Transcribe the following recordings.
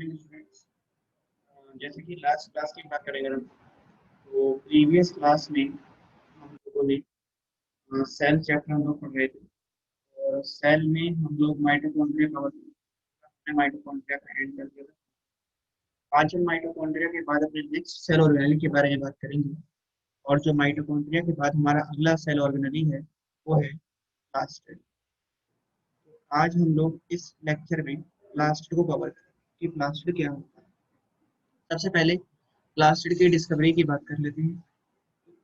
Morning students. जैसे कि last class की बात करें अगर हम, तो प्रीवियस क्लास में हम लोगों ने सेल चैप्टर हम लोग पढ़ रहे थे। और सेल में हम लोग माइटोकॉन्ड्रिया कवर अपने माइटोकॉन्ड्रिया का एंड कर दिया था। आज हम माइटोकॉन्ड्रिया के बाद अपने नेक्स्ट सेल ऑर्गेनेली के बारे में बात करेंगे। और जो माइटोकॉन्ड्रिया के बाद हमारा अगला सेल ऑर्गेनेली है वो है प्लास्टिड। आज हम लोग इस लेक्चर में प्लास्टिड को कवर करेंगे कि प्लास्टिड क्या होता है। सबसे पहले प्लास्टिड की डिस्कवरी की बात कर लेते हैं।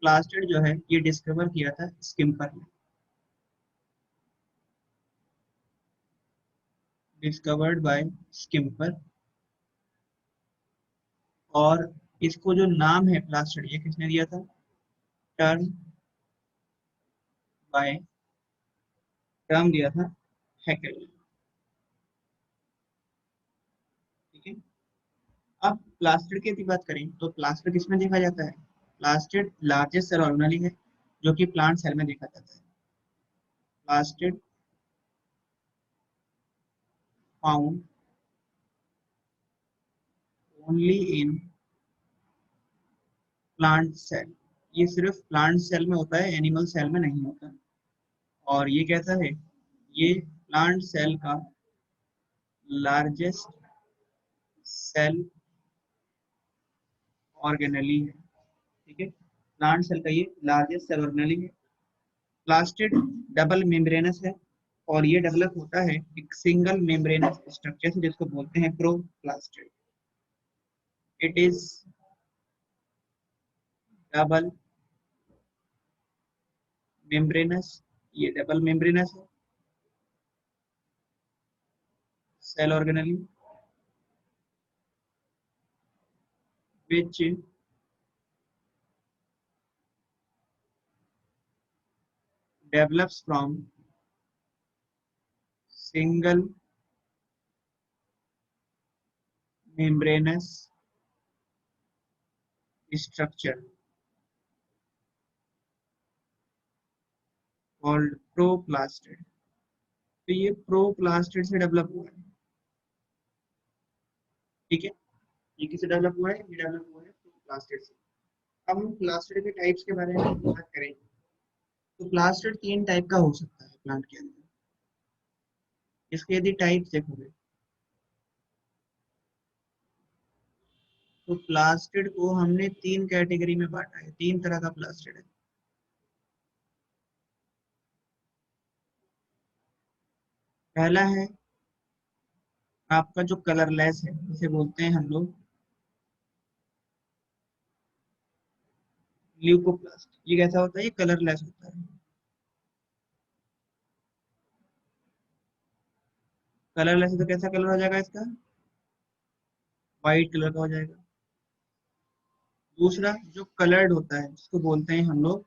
प्लास्टिड जो है ये डिस्कवर किया था स्किम्पर ने, डिस्कवर्ड बाय स्किम्पर। और इसको जो नाम है प्लास्टिड ये किसने दिया था? टर्म बाय टर्म दिया था हैकेल ने। ठीक है। अब प्लास्टिड की यदि बात करें तो प्लास्टिड किसमें देखा जाता है? प्लास्टिड लार्जेस्ट सेल ऑर्गेनेली है जो कि प्लांट सेल में देखा जाता है। Plastid found only in plant cell. ये सिर्फ प्लांट सेल में होता है, एनिमल सेल में नहीं होता। और ये कैसा है? ये प्लांट सेल का लार्जेस्ट सेल ऑर्गेनेली है। ठीक है, प्लांट सेल का ये लार्जेस्ट सेल ऑर्गेनेली है। प्लास्टिड डबल मेम्ब्रेनस है और ये डेवलप होता है एक सिंगल मेम्ब्रेनस स्ट्रक्चर से जिसको बोलते हैं proplastid. It is double membranous, ये डबल मेम्ब्रेनस है cell organelle which develops from single membranous structure called proplastid. तो ये प्रोप्लास्टिड से डेवलप हुआ है। ठीक है, ये किससे डेवलप हुआ है? ये डेवलप हुआ है प्रोप्लास्टिड से। अब हम प्लास्टिड के टाइप्स के बारे में बात करें तो प्लास्टिड तीन टाइप का हो सकता है प्लांट के अंदर। इसके यदि टाइप्स देखोगे तो प्लास्टिड को हमने तीन कैटेगरी में बांटा है, तीन तरह का प्लास्टिड है। पहला है आपका जो कलरलेस है, इसे बोलते हैं हम लोग ल्यूकोप्लास्ट। ये कैसा होता है? ये कलरलेस होता है। कलरलेस है तो कैसा कलर हो जाएगा इसका? व्हाइट कलर का हो जाएगा। दूसरा जो कलर्ड होता है जिसको बोलते हैं हम लोग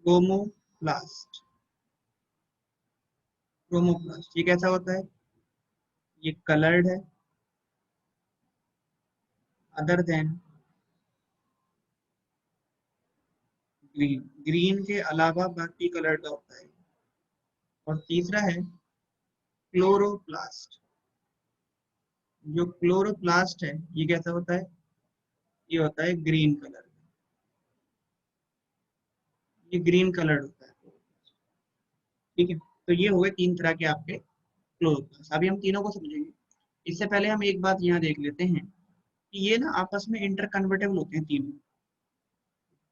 क्रोमोप्लास्ट। क्रोमोप्लास्ट ये कैसा होता है? ये कलर्ड है अदर देन ग्रीन, ग्रीन के अलावा बाकी कलर का होता है। और तीसरा है क्लोरोप्लास्ट। जो क्लोरोप्लास्ट है ये कैसा होता है? ये होता है ग्रीन कलर, ये ग्रीन कलर होता है। ठीक है, तो ये हो गए तीन तरह के आपके क्लोरोप्लास्ट। अभी हम तीनों को समझेंगे। इससे पहले हम एक बात यहाँ देख लेते हैं कि ये ना आपस में इंटर कन्वर्टेबल होते हैं तीनों।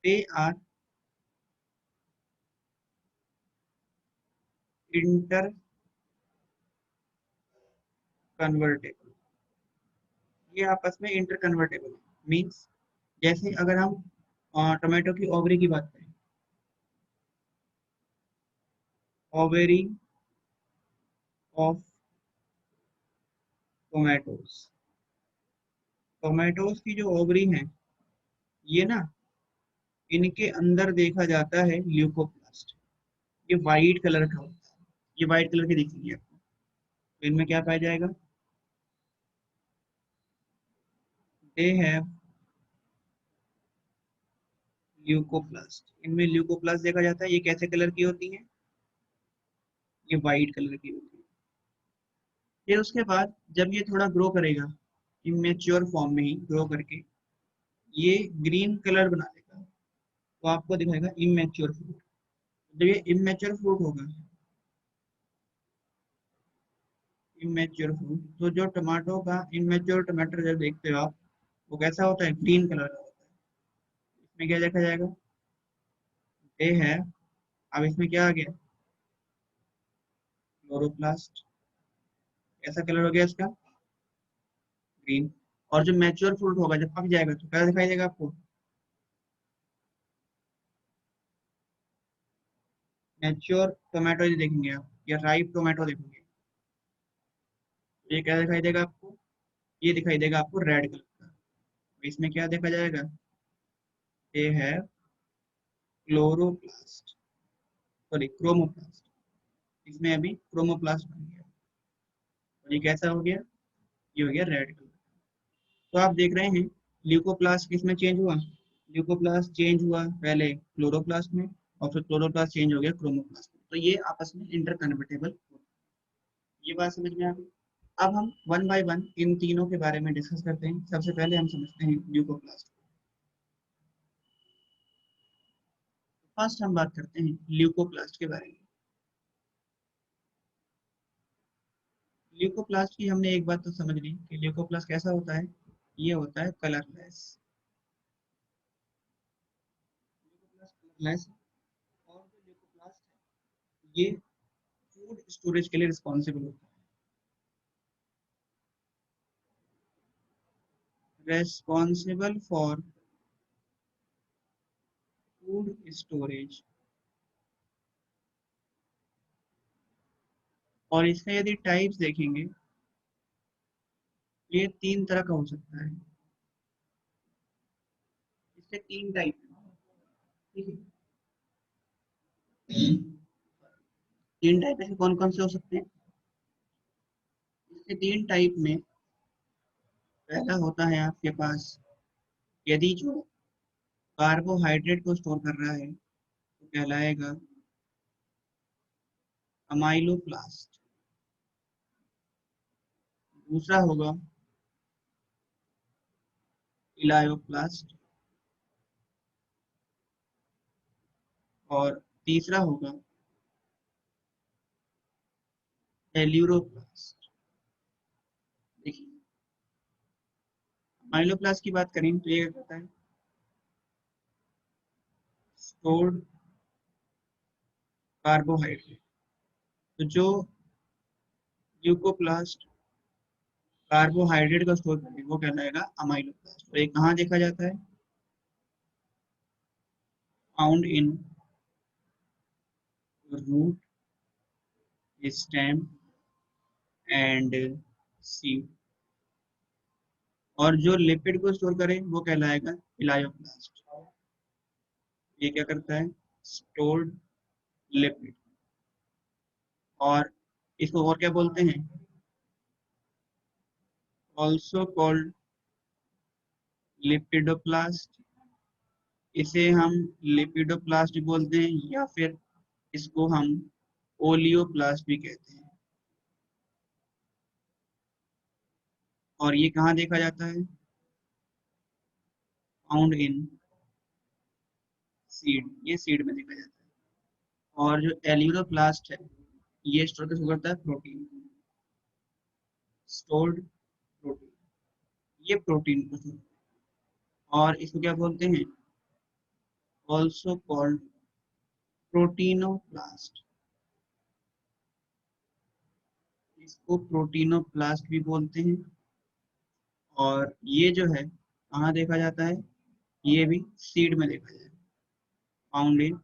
They are interconvertible. ये आपस में इंटर कन्वर्टेबल मीन्स, जैसे अगर हम टोमेटो की ओवरी की बात करें, ओवरी ऑफ टोमेटोज, टोमेटोज की जो ओवरी है ये ना, इनके अंदर देखा जाता है ल्यूकोप्लास्ट। ये वाइट कलर का होता है, ये वाइट कलर के दिखेंगे आपको। तो इनमें क्या पाया जाएगा? They have leucoplast. इनमें ल्यूकोप्लास्ट देखा जाता है। ये कैसे कलर की होती है? ये वाइट कलर की होती है। फिर उसके बाद जब ये थोड़ा ग्रो करेगा, इमेच्योर फॉर्म में ही ग्रो करके ये ग्रीन कलर बना लेगा, तो आपको दिखाएगा इमेच्योर फ्रूट। जब ये इमेच्योर फ्रूट होगा, इमेच्योर फ्रूट, तो जो टमाटो का इमेच्योर टमाटर जब देखते हो आप, वो कैसा होता है, ग्रीन कलर का होता है। इसमें क्या देखा जाएगा, ये है। अब इसमें क्या आ गया, क्लोरोप्लास्ट, ऐसा कलर हो गया इसका, ग्रीन। और जो मैच्योर फ्रूट होगा जब पक जाएगा तो क्या दिखाई देगा आपको, मैच्योर टोमेटो देखेंगे आप, या राइप टोमेटो देखेंगे, ये क्या दिखाई देगा आपको, ये दिखाई देगा आपको रेड कलर का। इसमें क्या देखा जाएगा, ये है क्लोरोप्लास्ट, सॉरी क्रोमोप्लास्ट। इसमें अभी क्रोमोप्लास्ट बन गया, और ये कैसा हो गया, ये हो गया रेड कलर। तो आप देख रहे हैं ल्यूकोप्लास्ट किसमें चेंज हुआ, ल्यूकोप्लास्ट चेंज हुआ पहले क्लोरोप्लास्ट में, और फिर क्लोरोप्लास्ट चेंज हो गया क्रोमोप्लास्ट में। तो ये आपस में इंटरकन्वर्टेबल, ये बात समझ में आ गई। अब हम वन बाय वन इन तीनों के बारे में डिस्कस करते हैं। सबसे पहले हम समझते हैं ल्यूकोप्लास्ट। फर्स्ट हम बात करते हैं ल्यूकोप्लास्ट के बारे में। ल्यूकोप्लास्ट की हमने एक बात तो समझ ली कि ल्यूकोप्लास्ट कैसा होता है, ये होता है कलरलेस। कलरलेस, और जो ल्यूकोप्लास्ट है ये फूड स्टोरेज के लिए रिस्पॉन्सिबल होता है, रेस्पॉन्सिबल फॉर फूड स्टोरेज। और इसका यदि टाइप्स देखेंगे, ये तीन तरह का हो सकता है। इसके तीन टाइप, ठीक है, तीन टाइप ऐसे कौन कौन से हो सकते हैं, इसके तीन टाइप में पहला होता है आपके पास, यदि जो कार्बोहाइड्रेट को स्टोर कर रहा है तो कहलाएगा अमाइलोप्लास्ट। दूसरा होगा इलायोप्लास्ट, और तीसरा होगा एल्यूरोप्लास्ट। देखिए, अमाइलोप्लास्ट की बात करें तो ये क्या करता है, स्टोर्ड कार्बोहाइड्रेट। तो जो ल्यूकोप्लास्ट कार्बोहाइड्रेट को स्टोर करके वो कहलाएगा अमाइलोप्लास्ट। और ये कहाँ देखा जाता है, found in root, stem and seed. और जो लिपिड को स्टोर करे वो कहलाएगा इलायोप्लास्ट। ये क्या करता है, स्टोर्ड लिपिड। और इसको और क्या बोलते हैं, ऑल्सो कॉल्ड लिपिडोप्लास्ट। इसे हम लिपिडोप्लास्ट भी बोलते हैं, या फिर इसको हम ओलियोप्लास्ट भी कहते हैं। और ये कहाँ देखा जाता है, फाउंड इन सीड, ये सीड में देखा जाता है। और जो एल्यूरोप्लास्ट है ये स्टोर करता है प्रोटीन, स्टोर्ड प्रोटीन, ये प्रोटीन को store। और इसको क्या बोलते हैं, ऑल्सो कॉल्ड प्रोटीनोप्लास्ट। इसको प्रोटीनोप्लास्ट भी बोलते हैं। और ये जो है कहाँ देखा जाता है, ये भी सीड में देखा जाता है, फाउंड इन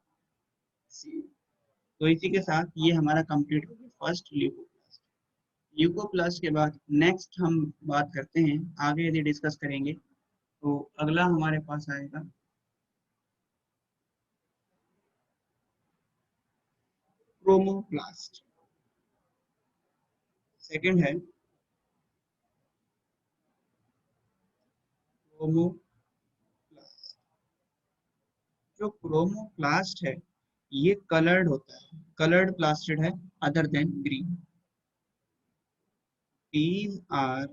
सीड। तो इसी के साथ ये हमारा कंप्लीट हो गया फर्स्ट ल्यूकोप्लास्ट। ल्यूकोप्लास्ट के बाद नेक्स्ट हम बात करते हैं, आगे यदि डिस्कस करेंगे तो अगला हमारे पास आएगा क्रोमोप्लास्ट। सेकंड है क्रोमोप्लास्ट। जो क्रोमोप्लास्ट है ये कलर्ड होता है, कलर्ड प्लास्टिड है, other than green. these are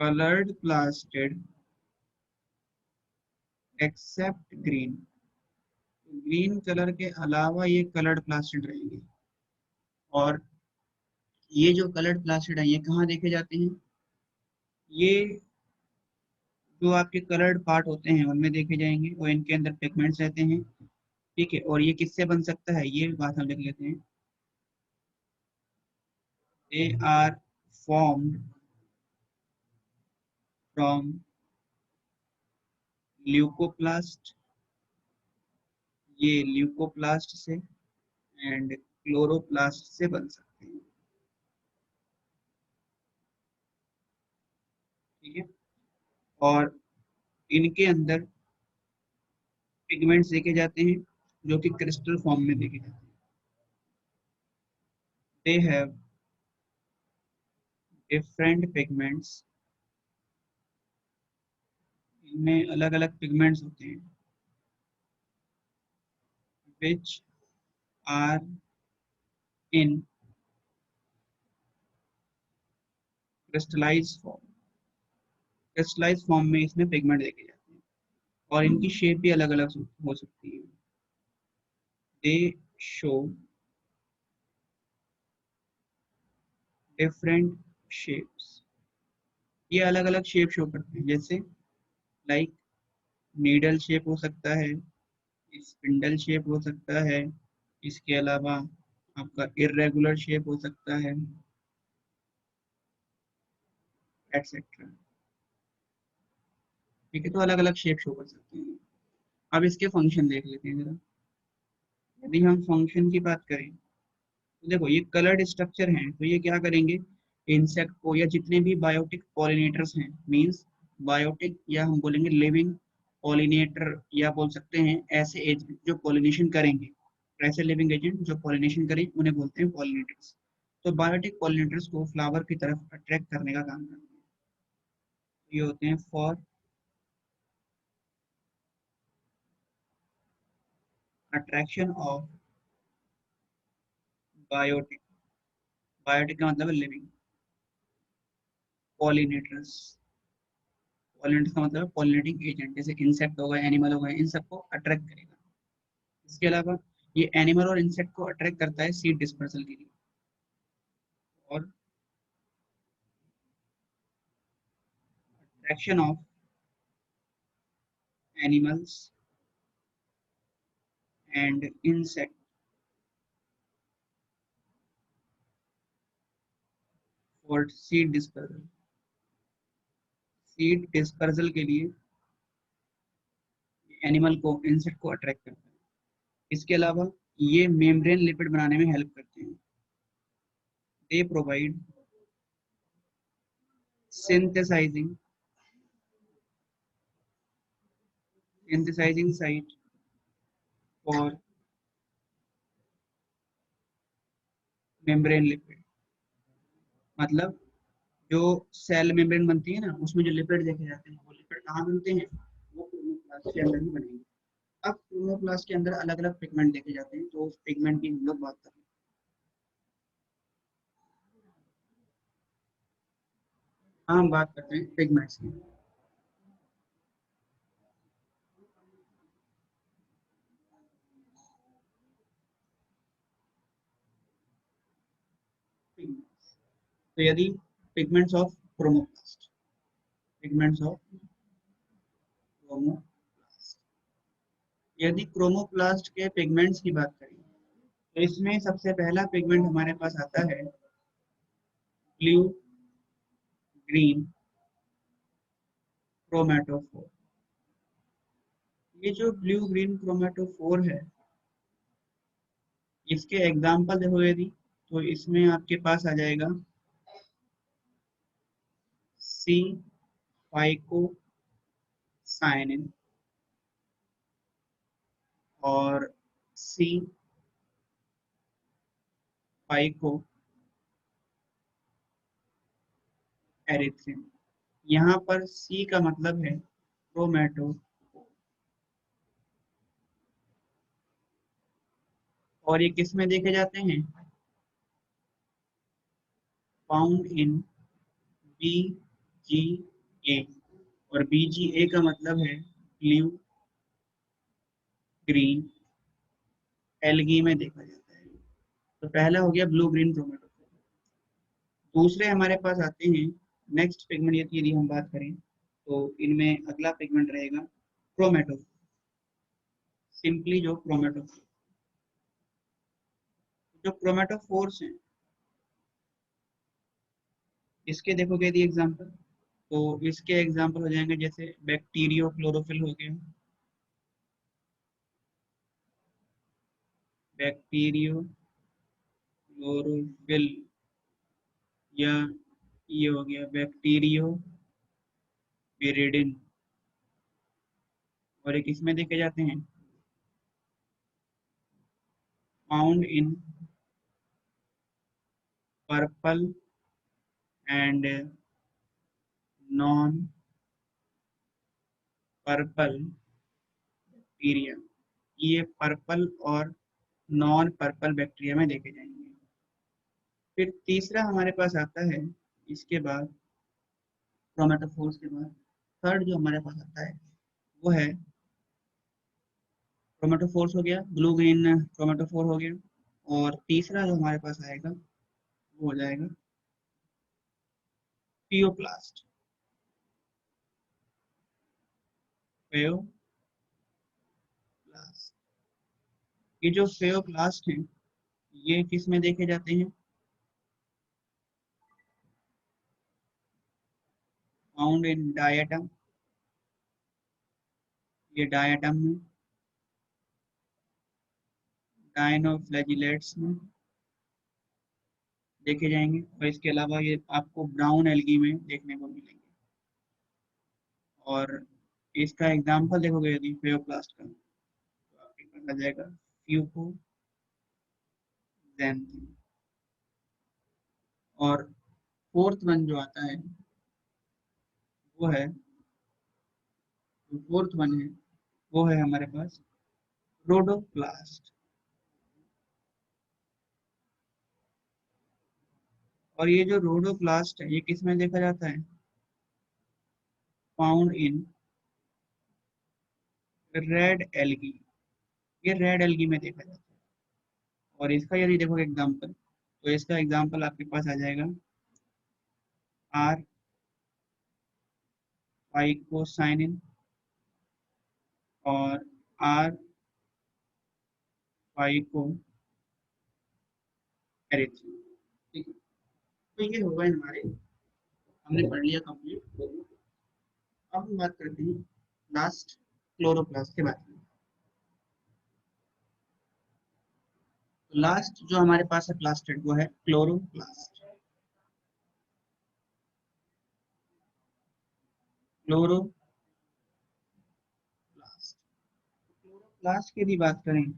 colored plastid except green। Green colour के अलावा ये कलर्ड प्लास्टिड रहेंगे। और ये जो कलर्ड प्लास्टिड है ये कहाँ देखे जाते हैं? ये जो आपके कलर्ड पार्ट होते हैं उनमें देखे जाएंगे और इनके अंदर पिगमेंट्स रहते हैं। ठीक है, और ये किससे बन सकता है ये बात हम लिख लेते हैं। They are formed from leucoplast, ये ल्यूकोप्लास्ट से एंड क्लोरोप्लास्ट से बन सकते हैं। ठीक है, और इनके अंदर पिगमेंट्स देखे जाते हैं जो कि क्रिस्टल फॉर्म में देखे जाते हैं। दे हैव डिफरेंट पिगमेंट्स, इनमें अलग अलग पिगमेंट्स होते हैं। Which are in crystallise form, crystallise form में इसमें पिगमेंट देखे जाते हैं और इनकी शेप भी अलग अलग हो सकती है। दे शो डिफरेंट शेप्स, ये अलग अलग शेप शो करते हैं, जैसे लाइक नीडल शेप हो सकता है, स्पिंडल शेप हो सकता है, इसके अलावा आपका इरेगुलर शेप हो सकता है, एटसेट्रा। ठीक है, तो अलग अलग शेप शो कर सकते हैं। अब इसके फंक्शन देख लेते हैं जरा। यदि हम फंक्शन की बात करें तो देखो ये कलर्ड स्ट्रक्चर हैं, तो ये क्या करेंगे, इंसेक्ट को या जितने भी बायोटिक पॉलिनेटर्स हैं, मींस बायोटिक या हम बोलेंगे लिविंग पॉलिनेटर या बोल सकते हैं ऐसे एजेंट जो पॉलिनेशन करेंगे, ऐसे लिविंग एजेंट जो पॉलिनेशन करें उन्हें बोलते हैं पॉलिनेटर्स। तो बायोटिक पॉलिनेटर्स को फ्लावर की तरफ अट्रैक्ट करने का काम करते हैं। ये होते हैं for attraction of biotic, biotic का मतलब है लिविंग पॉलिनेटर्स, पॉलिनेटर्स का मतलब पॉलिनेटिंग एजेंट, जैसे इंसेक्ट हो गए, एनिमल हो गए, इन सबको अट्रैक्ट करेगा। इसके अलावा ये एनिमल और इंसेक्ट को अट्रैक्ट करता है सीड डिस्पर्सल के लिए। और attraction of animals and insect for seed dispersal, seed dispersal के लिए एनिमल को इंसेक्ट को अट्रैक्ट करता है। इसके अलावा ये मेम्ब्रेन लिपिड बनाने में हेल्प करते हैं। They provide synthesising synthesising site for membrane lipid, मतलब जो सेल मेम्ब्रेन बनती है ना उसमें जो लिपिड देखे जाते हैं वो लिपिड कहाँ बनते हैं, वो क्रोमोप्लास्ट के अंदर ही बनेंगे। अब क्रोमोप्लास्ट के अंदर अलग अलग पिगमेंट देखे जाते हैं, तो उस पिगमेंट की हम लोग बात करें। हाँ, हम बात करते हैं पिगमेंट्स की। Pigments. तो यदि pigments of chromoplast, pigments of chromoplast, यदि क्रोमोप्लास्ट के पिगमेंट्स की बात करें तो इसमें सबसे पहला पिगमेंट हमारे पास आता है ब्लू ग्रीन क्रोमेटोफोर। ये जो ब्लू ग्रीन क्रोमेटोफोर है, इसके एग्जाम्पल देखो यदि, तो इसमें आपके पास आ जाएगा सी फाइको साइनिन और सी फाइको एरिथ्रिन। यहाँ पर सी का मतलब है क्रोमेटो और ये किस में देखे जाते हैं? Found in BGA। और BGA का मतलब है ब्लू ग्रीन एल्गी में देखा जाता है। तो पहला हो गया ब्लू ग्रीन क्रोमेटोफोर। दूसरे हमारे पास आते हैं नेक्स्ट पिगमेंट, यदि हम बात करें तो इनमें अगला पिगमेंट रहेगा क्रोमेटोफोर। सिंपली जो क्रोमेटोफोर, जो क्रोमेटोफोर्स हैं इसके देखोगे यदि एग्जांपल, तो इसके एग्जांपल हो जाएंगे जैसे बैक्टीरियो क्लोरोफिल हो गया, बैक्टीरियो क्लोरोफिल, या ये हो गया बैक्टीरियो पेरिडिन। और एक इसमें देखे जाते हैं found in purple and non purple bacteria. ये पर्पल और नॉन पर्पल बैक्टीरिया में देखे जाएंगे। फिर तीसरा हमारे पास आता है इसके बाद क्रोमेटोफोर्स के बाद, थर्ड जो हमारे पास आता है वो है क्रोमेटोफोर्स हो गया, ब्लू ग्रीन क्रोमेटोफोर हो गया। और तीसरा जो हमारे पास आएगा वो हो जाएगा फियोप्लास्ट। फियोप्लास्ट, ये जो फियोप्लास्ट हैं ये किस में देखे जाते हैं? फाउंड इन डायटम, ये डायटम में, डायनोफ्लैजिलेट्स में देखे जाएंगे। और इसके अलावा ये आपको ब्राउन एल्गी में देखने को मिलेंगे। और इसका एग्जाम्पल देखोगे यदि फियोप्लास्ट का, तो आपके पास आ जाएगा फ्यूकोजैंथेम। और फोर्थ वन जो आता है वो है, जो फोर्थ वन है वो है हमारे पास रोडोप्लास्ट। और ये जो रोडोप्लास्ट है ये किस में देखा जाता है? फाउंड इन रेड एल्गी, ये रेड एल्गी में देखा जाता है। और इसका यदि देखोगे एग्जाम्पल, तो इसका एग्जाम्पल आपके पास आ जाएगा आर फाइकोसाइनिन और आर फाइको एरिथ्रिन। ठीक है, तो ये होगा हमारे, हमने पढ़ लिया कंप्लीट। अब हम बात करते हैं लास्ट क्लोरोप्लास्ट के बारे में। तो लास्ट जो हमारे पास है प्लास्टिड वो है क्लोरोप्लास्ट। क्लोरोप्लास्ट, क्लोरोप्लास्ट की भी बात करें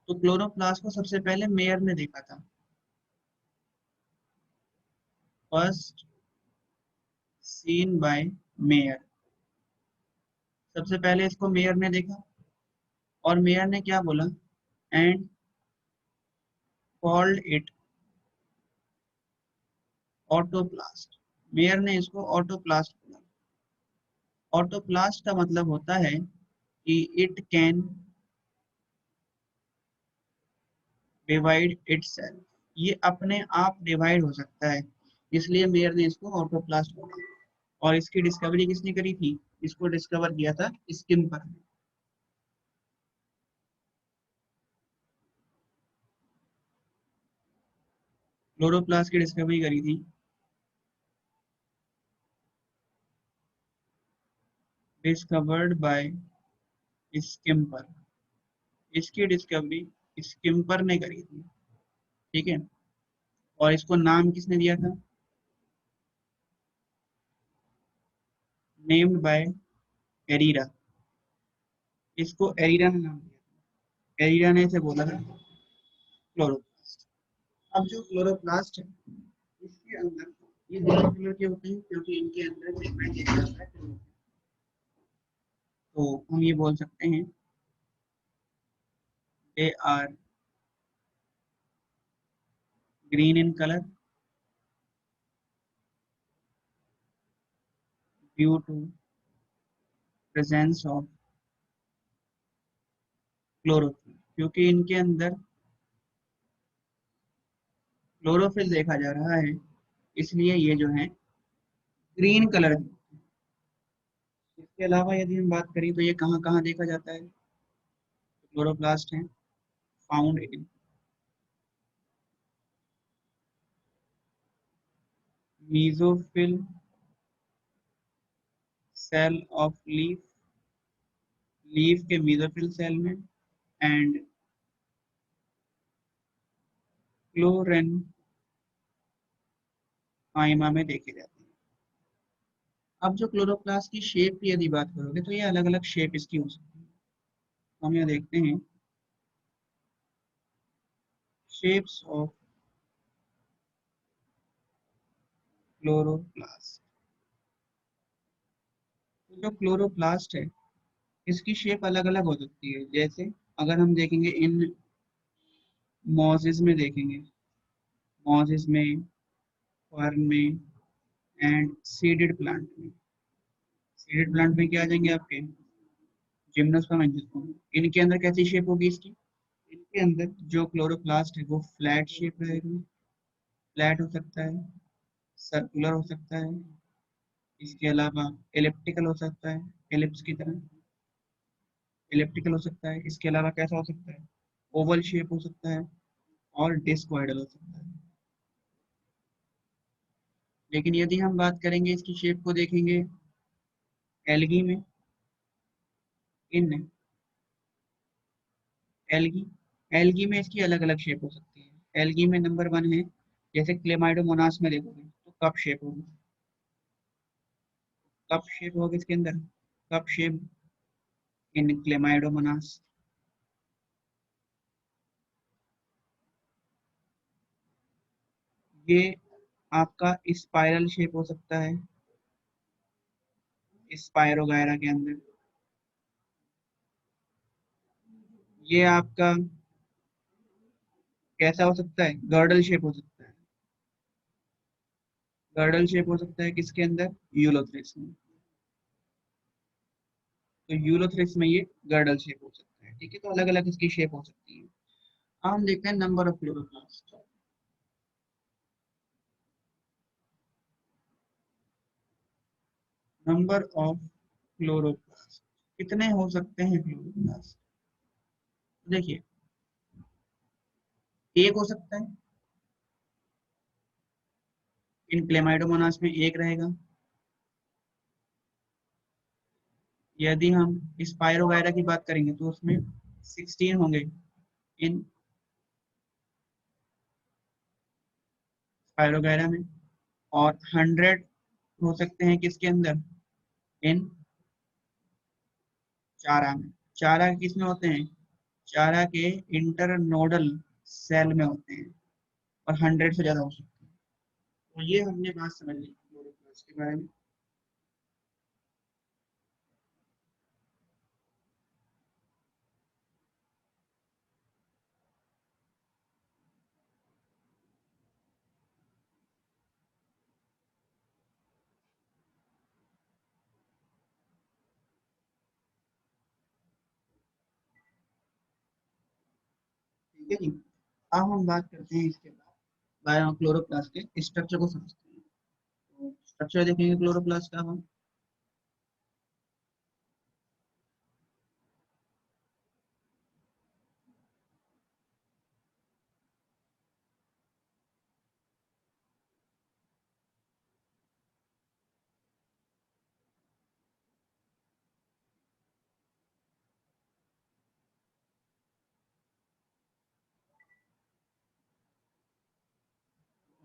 तो क्लोरोप्लास्ट को सबसे पहले मेयर ने देखा था। फर्स्ट सीन बाय मेयर, सबसे पहले इसको मेयर ने देखा। और मेयर ने क्या बोला? And called it autoplast. Meyer ने इसको ऑटोप्लास्ट बोला। ऑटोप्लास्ट का मतलब होता है कि इट कैन डिवाइड इटसेल्फ, ये अपने आप डिवाइड हो सकता है, इसलिए मेयर ने इसको ऑटोप्लास्ट बोला। और इसकी डिस्कवरी किसने करी थी? इसको डिस्कवर किया था स्किम्पर ने। क्लोरोप्लास्ट की डिस्कवरी करी थी डिस्कवर्ड बाय स्किम्पर, इसकी डिस्कवरी स्किम्पर ने करी थी। ठीक है, और इसको नाम किसने दिया था? नेम्ड बाय एरिरा, इसको एरिरा ने नाम दिया। एरिरा ने इसे बोला था क्लोरोप्लास्ट। अब जो क्लोरोप्लास्ट है इसके अंदर ये दोनों कलर के होते हैं क्योंकि इनके अंदर पिगमेंट दिया जाता है। तो हम ये बोल सकते हैं they are green in color due to presence of chlorophyll, क्योंकि इनके अंदर क्लोरोफिल देखा जा रहा है, इसलिए ये जो है ग्रीन कलर। इसके अलावा यदि हम बात करें तो ये कहाँ कहाँ देखा जाता है, क्लोरोप्लास्ट है found in mesophyll cell of leaf, leaf के मीजोफिल सेल में, एंड क्लोरेन्फाइमा में देखे जाते हैं। अब जो क्लोरोप्लास्ट की शेप की यदि बात करोगे तो ये अलग अलग शेप इसकी हो सकती है। हम यहाँ देखते हैं शेप्स ऑफ क्लोरोप्लास्ट। तो जो क्लोरोप्लास्ट है इसकी शेप अलग अलग हो सकती है। जैसे अगर हम देखेंगे इन मॉसेस में देखेंगे, मॉसेस में, फर्न में, एंड सीडेड प्लांट में। सीडेड प्लांट में क्या आ जाएंगे आपके, जिम्नोस्पर्म एंजियोस्पर्म। इनके अंदर कैसी शेप होगी इसकी, इनके अंदर जो क्लोरोप्लास्ट है वो फ्लैट शेप रहेगी, फ्लैट हो सकता है, सर्कुलर हो सकता है, इसके अलावा एलिप्टिकल हो सकता है, एलिप्स की तरह एलिप्टिकल हो सकता है, इसके अलावा कैसा हो सकता है, ओवल शेप हो सकता है, और डिस्कॉइडल हो सकता है। लेकिन यदि हम बात करेंगे इसकी शेप को देखेंगे एल्गी में, इन एल्गी, एल्गी में इसकी अलग अलग शेप हो सकती है। एल्गी में नंबर वन है, जैसे क्लेमाइडोमोनास में देखोगे तो कप शेप होगी, कप शेप होगी इसके अंदर, कप शेप इन क्लेमाइडोमोनास। ये आपका स्पाइरल शेप हो सकता है स्पायरोगायरा के अंदर। ये आपका कैसा हो सकता है, गर्डल शेप हो सकता है, गर्डल शेप हो सकता है किसके अंदर, यूलोथ्रिक्स में। तो यूलोथ्रिक्स में ये गर्डल शेप हो सकता है। ठीक है, तो अलग अलग इसकी शेप हो सकती है। अब हम देखते हैं number of chloroplast. Number of chloroplast, कितने हो सकते हैं क्लोरोप्लास्ट। देखिए, एक हो सकता है, इन क्लेमाइडोमोनास में एक रहेगा। यदि हम स्पाइरो वगैरह की बात करेंगे तो उसमें 16 होंगे इन स्पाइरो वगैरह में, और 100 हो सकते हैं किसके अंदर, इन चारा में। चारा किस में होते हैं, चारा के इंटरनोडल सेल में होते हैं, और 100 से ज्यादा हो सकते हैं। तो ये हमने बात समझ ली क्लोरोप्लास्ट के बारे में। ठीक है जी। अब हम बात करते हैं इसके बाद बायो क्लोरोप्लास्ट के स्ट्रक्चर को समझते हैं। तो स्ट्रक्चर देखेंगे क्लोरोप्लास्ट का हम।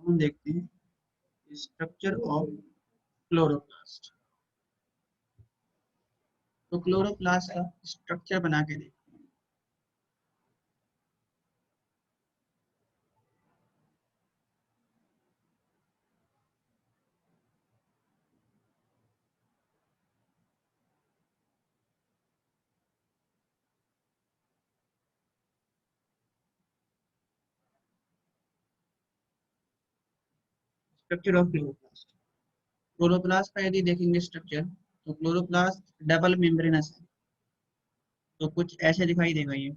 हम देखते हैं स्ट्रक्चर ऑफ क्लोरोप्लास्ट। तो क्लोरोप्लास्ट का स्ट्रक्चर बना के देखते हैं। Structure of chloroplast. क्लोरोप्लास्ट का यदि देखेंगे स्ट्रक्चर, तो क्लोरोप्लास्ट डबल मेम्ब्रेनस है, तो कुछ ऐसे दिखाई देगा ये।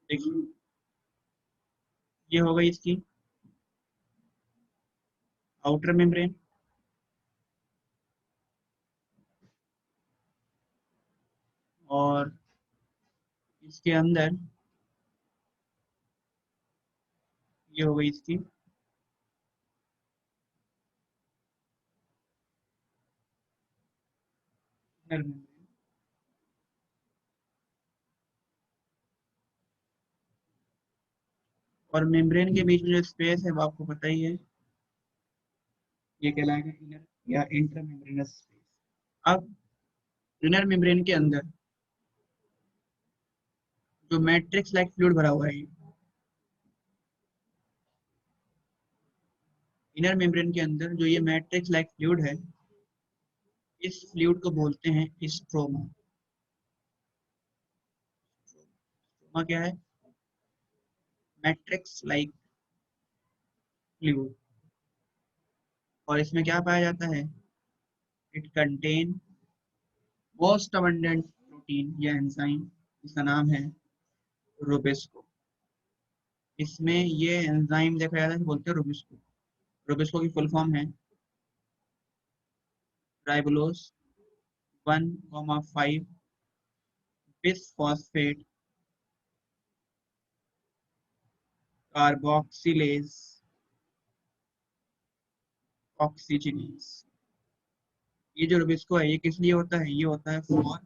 देखिए ये हो गई इसकी आउटर मेम्ब्रेन, और इसके अंदर ये हो गई इसकी इनर मेम्ब्रेन। और मेम्ब्रेन के बीच में जो स्पेस है वो आपको पता ही है, ये कहलाएगा इनर या इंटर मेम्ब्रेनस स्पेस। अब इनर मेम्ब्रेन के अंदर जो मैट्रिक्स लाइक फ्लूइड भरा हुआ है, इनर मेम्ब्रेन के अंदर जो ये मैट्रिक्स लाइक फ्लूइड है, इस फ्लूइड को बोलते हैं स्ट्रोमा। स्ट्रोमा क्या है? Matrix like fluid. और इसमें क्या पाया जाता है? It contain most abundant protein या एंजाइम, इसका नाम है रूबिस्को। इसमें ये एंजाइम देखा जाता है, बोलते हैं रूबिस्को। रूबिस्को की फुल फॉर्म है राइबोलोज 1,5 बिसफॉस्फेट कार्बोक्सिलेज ऑक्सीजनेज। ये जो रूबिस्को है, ये किस लिए होता है? ये होता है फॉर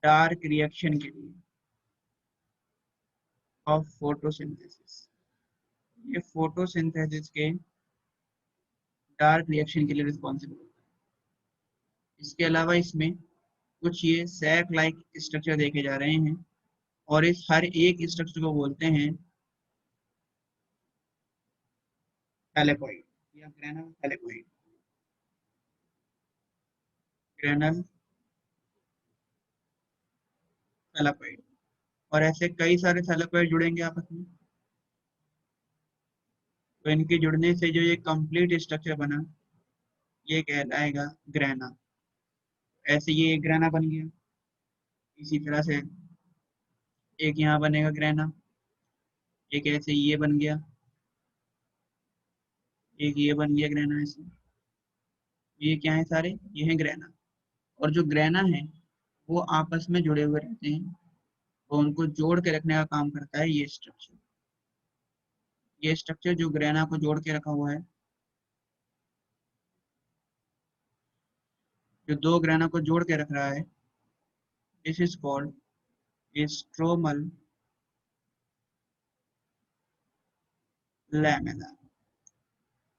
डार्क रिएक्शन के लिए ऑफ फोटोसिंथेसिस। ये फोटोसिंथेसिस के डार्क रिएक्शन के लिए रिस्पॉन्सिबल होता है। इसके अलावा इसमें कुछ ये सैक लाइक स्ट्रक्चर देखे जा रहे हैं, और इस हर एक स्ट्रक्चर को बोलते हैं थैलेकॉइड या ग्रेनल थैलेकॉइड। Granal thylakoid. और ऐसे कई सारे थैलेकॉइड जुड़ेंगे आपस में, तो इनके जुड़ने से जो ये कंप्लीट स्ट्रक्चर बना, ये कहलाएगा ग्रेना। ऐसे ये ग्रेना बन गया। इसी तरह से एक यहाँ बनेगा ग्रेना, एक ऐसे ये बन गया, एक ये बन गया ग्रेना ऐसे। ये क्या है? सारे ये हैं ग्रेना। और जो ग्रेना है वो आपस में जुड़े हुए रहते हैं, तो उनको जोड़ के रखने का काम करता है ये स्ट्रक्चर। ये स्ट्रक्चर जो ग्रेना को जोड़ के रखा हुआ है, जो दो ग्रेना को जोड़ के रख रहा है, this is called stromal lamella,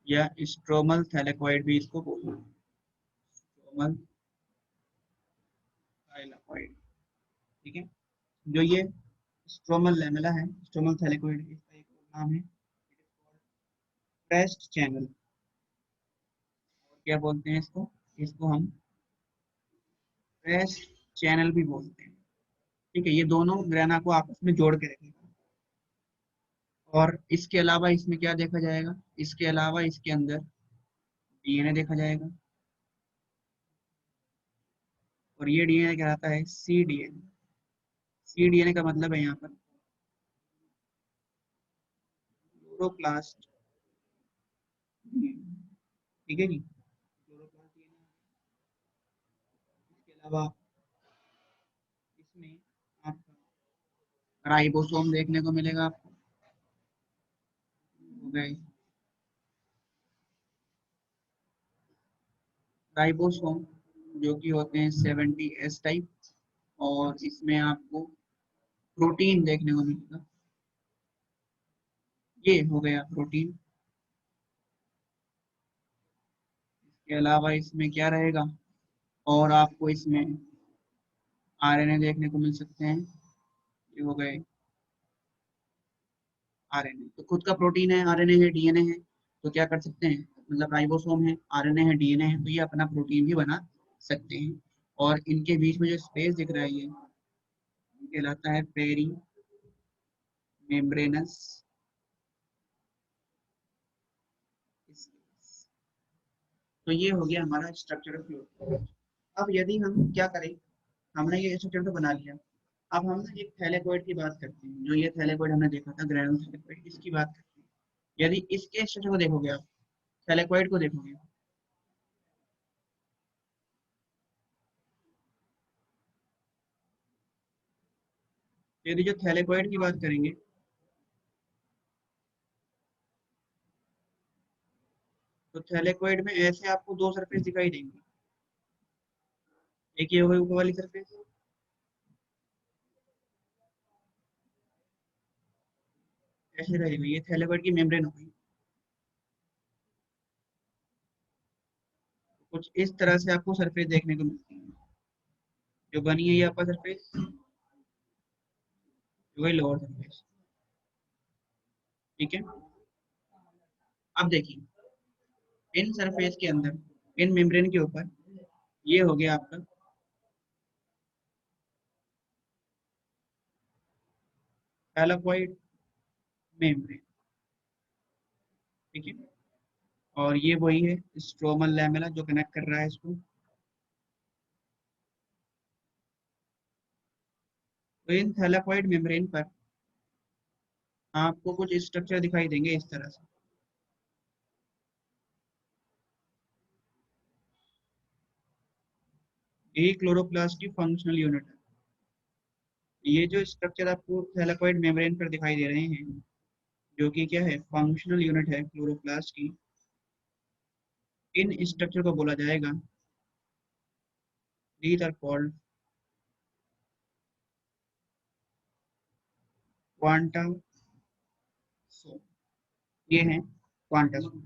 या स्ट्रोमल थैलेकॉइड भी इसको बोलते हैं। स्ट्रोमल थैलेकॉइड, ठीक है। जो ये स्ट्रोमल लैमेला है, स्ट्रोमल थैलेकॉइड, इसका एक और नाम है क्रेस्ट चैनल। और क्या बोलते हैं इसको? इसको हम क्रेस्ट चैनल भी बोलते हैं, ठीक है। ये दोनों ग्रेना को आपस में जोड़ के रखेगा। और इसके अलावा इसमें क्या देखा जाएगा? इसके अलावा इसके अंदर डीएनए देखा जाएगा, और ये डीएनए कहलाता है सी डीएनए। सी डीएनए का मतलब है यहाँ पर क्लोरोप्लास्ट डीएनए, ठीक है जी। Chloroplast DNA. इसके अलावा इसमें आपका राइबोसोम देखने को मिलेगा आपको, हो गए राइबोसोम, जो कि होते हैं 70S टाइप। और इसमें आपको प्रोटीन देखने को मिलेगा, ये हो गया प्रोटीन। इसके अलावा इसमें क्या रहेगा? और आपको इसमें आरएनए देखने को मिल सकते हैं, ये हो गए आरएनए। तो खुद का प्रोटीन है, आरएनए है, डीएनए है, तो क्या कर सकते हैं? मतलब राइबोसोम है, आरएनए है, डीएनए है, तो ये अपना प्रोटीन भी बना सकते हैं। और इनके बीच में जो स्पेस दिख रहा है ये कहलाता है पेरी मेम्ब्रेनस स्पेस। तो ये हो गया हमारा स्ट्रक्चर ऑफ फ्लूइड। अब यदि हम क्या करें, हमने ये स्ट्रक्चर तो बना लिया, अब हम ना एक थैलेकोइड की बात करते हैं। जो ये थैलेकोइड हमने देखा था ग्रैनुलोथैलेकोइड, इसकी बात करते हैं। यदि इसके स्ट्रक्चर को देखोगे आप, थैलेकोइड को देखोगे, यदि जो थैलेकोइड की बात करेंगे तो थैलेकोइड में ऐसे आपको दो सरफेस दिखाई देंगी। एक ये हो गई ऊपर वाली सरफेस, ऐसे रहेगी, ये थैलेकोइड की मेम्ब्रेन हो गई। कुछ इस तरह से आपको सरफेस देखने को मिलती है। जो बनी है ये अपर सरफेस, वही लोअर सरफेस। ठीक है, अब देखिए इन सरफेस के अंदर, इन मेम्ब्रेन के ऊपर, ये हो गया आपका थैलेकोइड मेम्ब्रेन। ठीक है, और ये वही है स्ट्रोमल लैमेला जो कनेक्ट कर रहा है इसको। तो इन थैलेकोइड मेम्ब्रेन पर आपको कुछ स्ट्रक्चर दिखाई देंगे इस तरह से। ये क्लोरोप्लास्ट की फंक्शनल यूनिट है। ये जो स्ट्रक्चर आपको थैलेकोइड मेम्ब्रेन पर दिखाई दे रहे हैं, जो कि क्या है, फंक्शनल यूनिट है क्लोरोप्लास्ट की, इन स्ट्रक्चर को बोला जाएगा, these are called क्वांटा सोम। ये है क्वांटा सोम।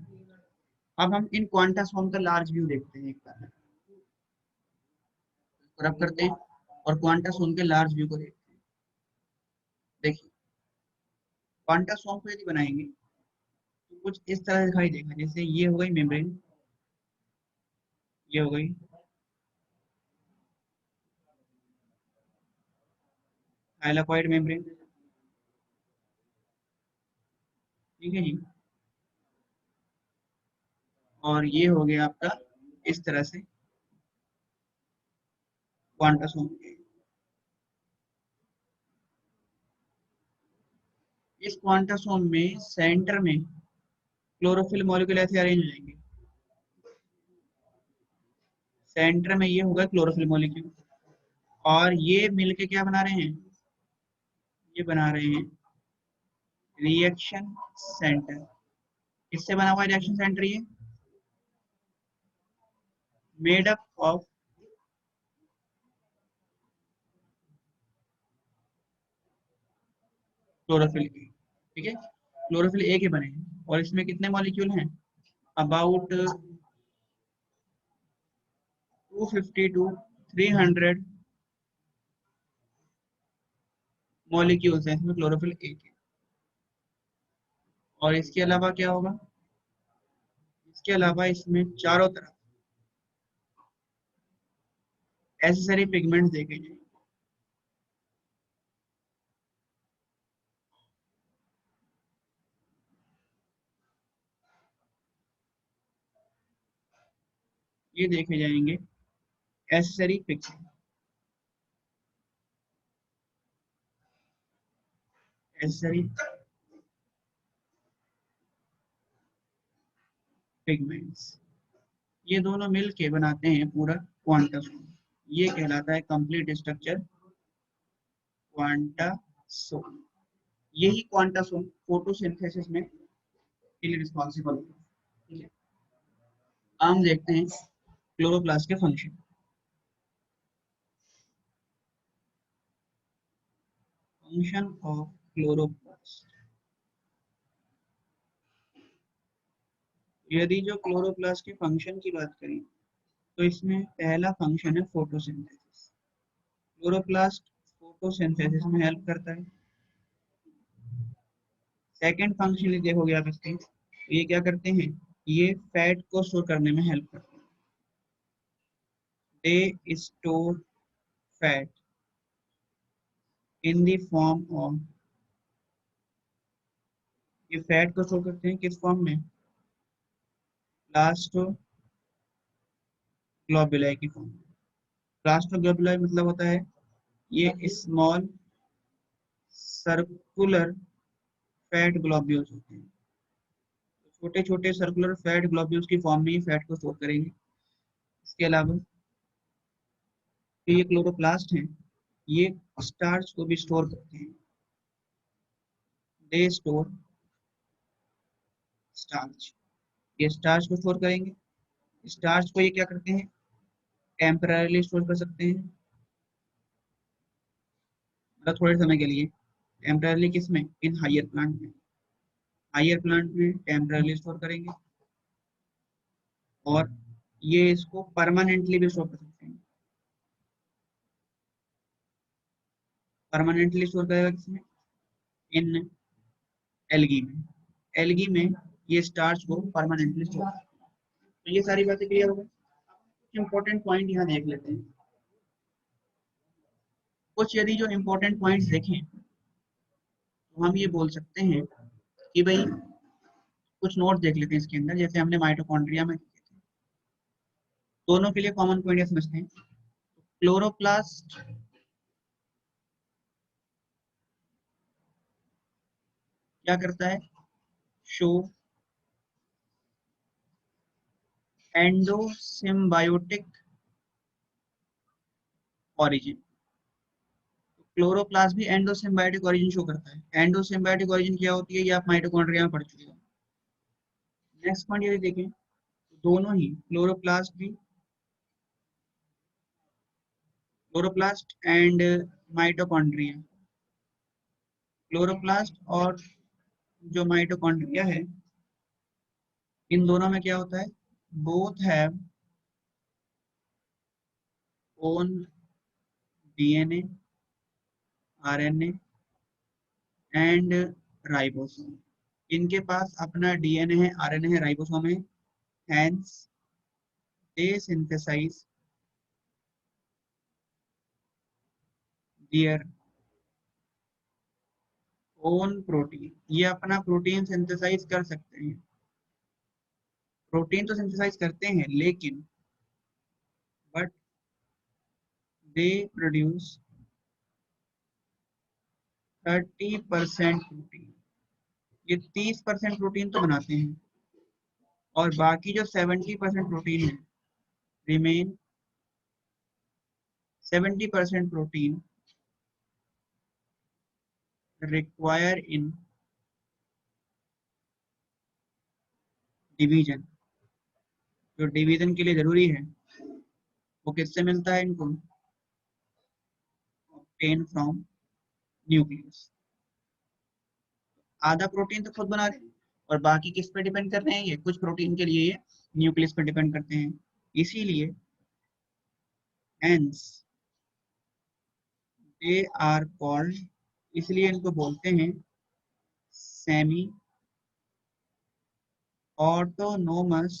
अब हम इन क्वांटा सोम का लार्ज व्यू देखते हैं एक बार, रब करते हैं और क्वांटा सोम के लार्ज व्यू को देखते हैं। देखिए क्वांटा सोम को यदि बनाएंगे तो कुछ इस तरह दिखाई देगा, जैसे ये हो गई मेम्ब्रेन, ये हो गई थाइलाकॉइड मेम्ब्रेन। ठीक है जी, और ये हो गया आपका इस तरह से क्वांटा सोम। इस क्वांटा सोम में सेंटर में क्लोरोफिल मॉलिक्यूल ऐसे अरेंज हो जाएंगे। सेंटर में ये होगा क्लोरोफिल मॉलिक्यूल, और ये मिलके क्या बना रहे हैं, ये बना रहे हैं रिएक्शन सेंटर। किससे बना हुआ रिएक्शन सेंटर, ये made up of chlorophyll A. ठीक है, क्लोरोफिल ए के बने हैं, और इसमें कितने मॉलिक्यूल हैं, अबाउट 250 टू 300 मॉलिक्यूल्स हैं इसमें क्लोरोफिल ए के। और इसके अलावा क्या होगा, इसके अलावा इसमें चारों तरफ एसेसरी पिगमेंट्स देखे जाएंगे। ये देखे जाएंगे एसेसरी पिगमेंट, एसेसरी पिगमेंट्स, ये दोनों मिलके बनाते हैं पूरा क्वांटा सोम। ये कहलाता है कंप्लीट स्ट्रक्चर क्वांटा सोम। यही क्वांटा सोम फोटोसिंथेसिस में रिस्पॉन्सिबल है। ठीक है, हम देखते हैं क्लोरोप्लास्ट के फंक्शन। फंक्शन ऑफ क्लोरोप्लास्ट, यदि जो क्लोरोप्लास्ट के फंक्शन की बात करें तो इसमें पहला फंक्शन है फोटोसिंथेसिस। क्लोरोप्लास्ट फोटोसिंथेसिस में हेल्प करता है। सेकंड फंक्शन देखोगे आप इसके, ये क्या करते हैं, ये फैट को स्टोर करने में हेल्प करते हैं। They store fat in the form of, ये फैट को स्टोर करते हैं किस फॉर्म में, प्लास्टोग्लोबुलाई की फॉर्म में। प्लास्टोग्लोबुलाई मतलब होता है ये स्मॉल सर्कुलर फैट ग्लोब्यूल्स होते हैं, छोटे छोटे सर्कुलर फैट ग्लोब्यूल्स की फॉर्म में ही फैट को स्टोर करेंगे। इसके अलावा ये क्लोरोप्लास्ट हैं, ये स्टार्च को भी स्टोर करते हैं। दे स्टोर स्टार्च, ये स्टार्च को स्टोर करेंगे। स्टार्च को ये क्या करते हैं, टेम्पररीली स्टोर कर सकते हैं, मतलब थोड़े समय के लिए। टेम्पररीली किस में, इन हायर प्लांट में, हायर प्लांट में टेम्पररीली स्टोर करेंगे। और ये इसको परमानेंटली भी स्टोर कर सकते हैं। परमानेंटली स्टोर करेगा किसमें, इन एल्गी में। एल्गी में ये स्टार्च को परमानेंटली स्टोर। तो ये सारी बातें क्लियर हो गई। इंपॉर्टेंट पॉइंट यहाँ देख लेते हैं कुछ। यदि जो इंपॉर्टेंट पॉइंट्स देखें तो हम ये बोल सकते हैं कि भाई कुछ नोट देख लेते हैं इसके अंदर। जैसे हमने माइटोकॉन्ड्रिया में देखे थे, दोनों के लिए कॉमन पॉइंट ये समझते हैं। क्लोरोप्लास्ट क्या करता है, शो एंडोसिम्बायोटिक ऑरिजिन। क्लोरोप्लास्ट भी एंडोसिम्बायोटिक ऑरिजिन शो करता है। एंडोसिम्बायोटिक ऑरिजिन क्या होती है, ये आप माइटोकॉन्ड्रिया में पढ़ चुके हो। नेक्स्ट पॉइंट यदि देखें तो दोनों ही क्लोरोप्लास्ट एंड माइटोकॉन्ड्रिया, क्लोरोप्लास्ट और जो माइटोकॉन्ड्रिया है, इन दोनों में क्या होता है, both have own DNA, RNA and ribosome. इनके पास अपना डीएनए है, आरएनए है, राइबोसोम है। Hence they synthesise their own protein, ये अपना प्रोटीन सिंथेसाइज कर सकते हैं। प्रोटीन तो सिंथेसाइज करते हैं, लेकिन बट दे प्रोड्यूस 30% प्रोटीन, ये 30% प्रोटीन तो बनाते हैं, और बाकी जो 70% प्रोटीन है, remain 70% protein require in division, जो डिवीजन के लिए जरूरी है वो किससे मिलता है इनको, ऑब्टेन फ्रॉम न्यूक्लियस। आधा प्रोटीन तो खुद बना रहे हैं, और बाकी किस पे डिपेंड कर रहे हैं, ये कुछ प्रोटीन के लिए ये न्यूक्लियस पे डिपेंड करते हैं। इसीलिए एंस दे आर कॉल्ड, इसलिए इनको बोलते हैं सेमी ऑटोनोमस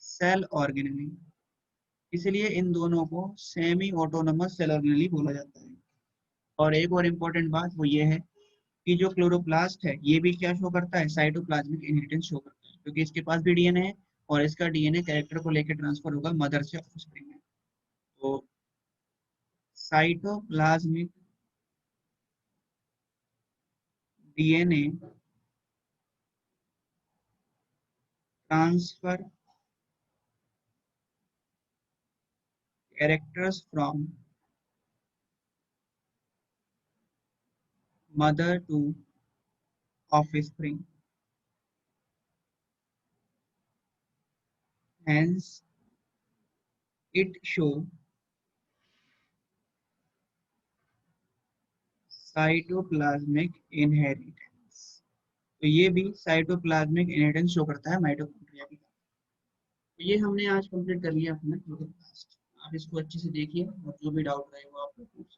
सेल ऑर्गेनेली। इसलिए इन दोनों को सेमी ऑटोनोमस सेल ऑर्गेनेली बोला जाता है। और एक और इम्पोर्टेंट बात वो ये है कि जो क्लोरोप्लास्ट है ये भी क्या शो करता है, साइटोप्लाज्मिक इनहेरिटेंस शो करता है, क्योंकि इसके पास भी डीएनए है, और इसका डीएनए कैरेक्टर को लेकर ट्रांसफर होगा मदर से ऑफस्प्रिंग में। तो cytoplasmic DNA transfer characters from mother to offspring, hence it show cytoplasmic inheritance. तो ये भी साइटोप्लाज्मिक इनहेरिटेंस शो करता है माइटोकॉन्ड्रिया की। तो ये हमने आज कंप्लीट कर लिया अपना क्लोरोप्लास्ट। आप इसको अच्छे से देखिए और जो भी डाउट रहे वो आप पूछ